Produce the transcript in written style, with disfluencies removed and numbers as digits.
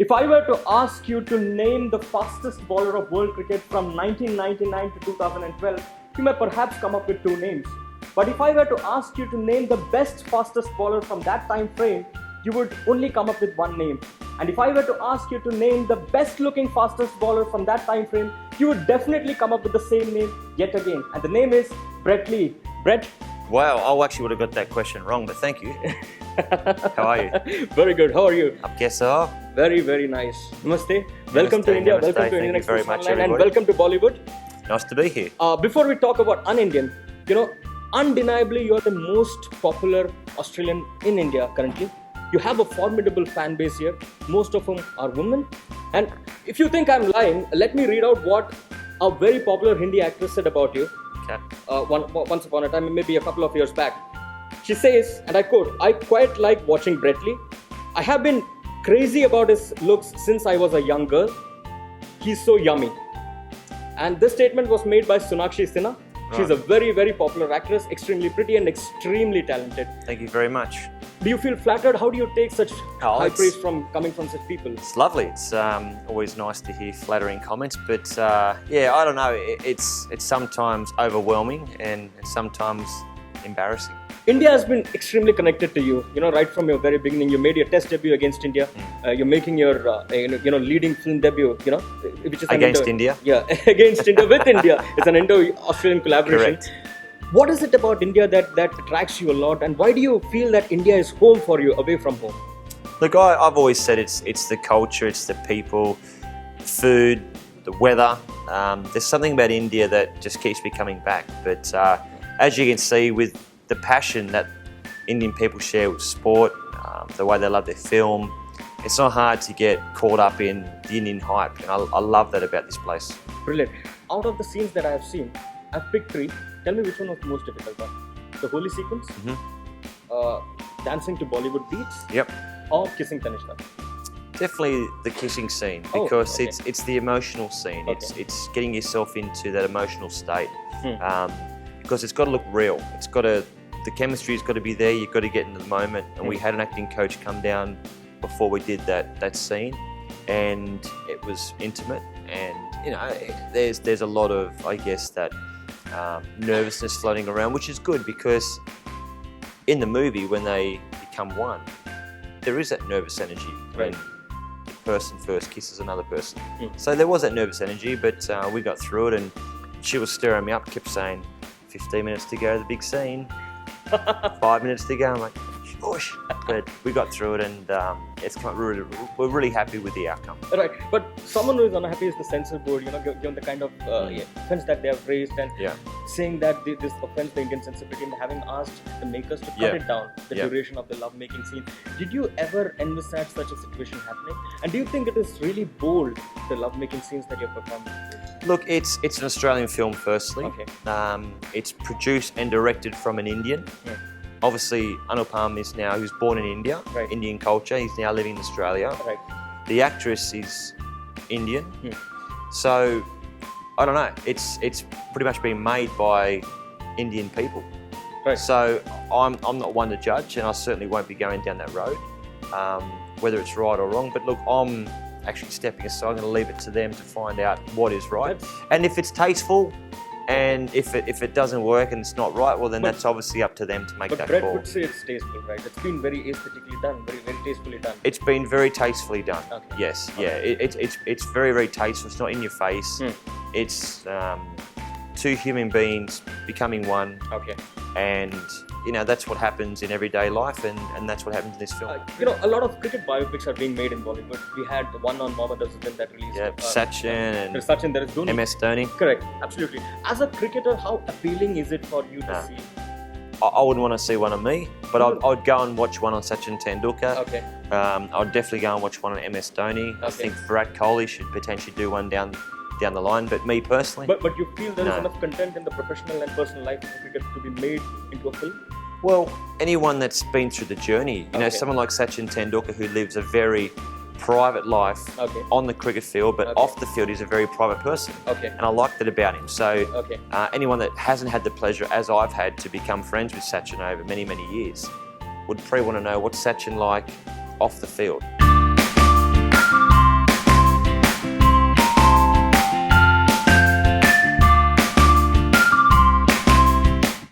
If I were to ask you to name the fastest bowler of world cricket from 1999 to 2012, you may perhaps come up with two names. But if I were to ask you to name the best fastest bowler from that time frame, you would only come up with one name. And if I were to ask you to name the best looking fastest bowler from that time frame, you would definitely come up with the same name yet again. And the name is Brett Lee. Brett? Wow, I actually would have got that question wrong, but thank you. How are you? Very good. How are you? I guess so. Very, very nice. Namaste. Welcome to India. Namaste. Welcome to Thank Indian you very Express much, Online, and everybody. welcome to Bollywood. Nice to be here. Before we talk about un-Indian, undeniably you are the most popular Australian in India currently. You have a formidable fan base here, most of whom are women. And if you think I'm lying, let me read out what a very popular Hindi actress said about you. Okay. Once upon a time, maybe a couple of years back. She says, and I quote, "I quite like watching Brett Lee. I have been crazy about his looks since I was a young girl. He's so yummy." And this statement was made by Sonakshi Sinha. She's a very, very popular actress, extremely pretty and extremely talented. Thank you very much. Do you feel flattered? How do you take such high it's- praise coming from such people? It's lovely. It's always nice to hear flattering comments, but yeah, I don't know. It's sometimes overwhelming and sometimes embarrassing. India has been extremely connected to you. Right from your very beginning. You made your Test debut against India. You're making your leading film debut. Which is Against India? Yeah, against India with India. It's an Indo-Australian collaboration. Correct. What is it about India that attracts you a lot, and why do you feel that India is home for you away from home? Look, I've always said it's the culture, it's the people, food, the weather. There's something about India that just keeps me coming back. But as you can see, with the passion that Indian people share with sport, the way they love their film, it's not hard to get caught up in the Indian hype. And I love that about this place. Brilliant. Out of the scenes that I have seen, I've picked three. Tell me which one was the most difficult one. The holy sequence, dancing to Bollywood beats, Yep. or kissing Tannishtha. Definitely the kissing scene, Oh, because okay. it's the emotional scene. Okay. It's getting yourself into that emotional state, because it's got to look real. The chemistry's got to be there. You've got to get into the moment. And we had an acting coach come down before we did that scene, and it was intimate. And there's a lot of, I guess, that nervousness floating around, which is good, because in the movie when they become one, there is that nervous energy when the person first kisses another person. So there was that nervous energy, but we got through it, and she was stirring me up, kept saying, 15 minutes to go to the big scene, 5 minutes to go. I'm like, shush. But we got through it, and we're really happy with the outcome. Right, but someone who is unhappy is the censor board, given the kind of offense that they have raised, and saying that this offends the Indian sensibility, and having asked the makers to cut it down, the duration of the lovemaking scene. Did you ever envisage such a situation happening? And do you think it is really bold, the lovemaking scenes that you're performing? Look, it's an Australian film, firstly. Okay. It's produced and directed from an Indian. Yeah. Obviously, Anupam is now, he was born in India, Indian culture. He's now living in Australia. Right. The actress is Indian. So, I don't know, it's pretty much been made by Indian people. Right. So, I'm not one to judge, and I certainly won't be going down that road, whether it's right or wrong. But look, I'm actually stepping aside. I'm going to leave it to them to find out what is right. And if it's tasteful, and if it doesn't work and it's not right, well then that's obviously up to them to make that But Brett call. would say it's tasteful, right? It's been very aesthetically done, very, very tastefully done. It's been very tastefully done. Okay. Yes, yeah. It's very, very tasteful. It's not in your face. It's two human beings becoming one. Okay. And that's what happens in everyday life, and that's what happens in this film. A lot of cricket biopics are being made in Bollywood. We had the one on Mohammad Azharuddin that released. Sachin and there's Sachin, there is Dhoni. MS Dhoni. Correct, absolutely. As a cricketer, how appealing is it for you to see? I wouldn't want to see one of me, but I'd go and watch one on Sachin Tendulkar. Okay. I'd definitely go and watch one on MS Dhoni. I think Virat Kohli should potentially do one down the line, but me personally. But you feel there is enough content in the professional and personal life of cricket to be made into a film? Well, anyone that's been through the journey, someone like Sachin Tendulkar, who lives a very private life on the cricket field, but off the field he's a very private person. And I like that about him. So anyone that hasn't had the pleasure, as I've had, to become friends with Sachin over many, many years, would probably want to know what's Sachin like off the field.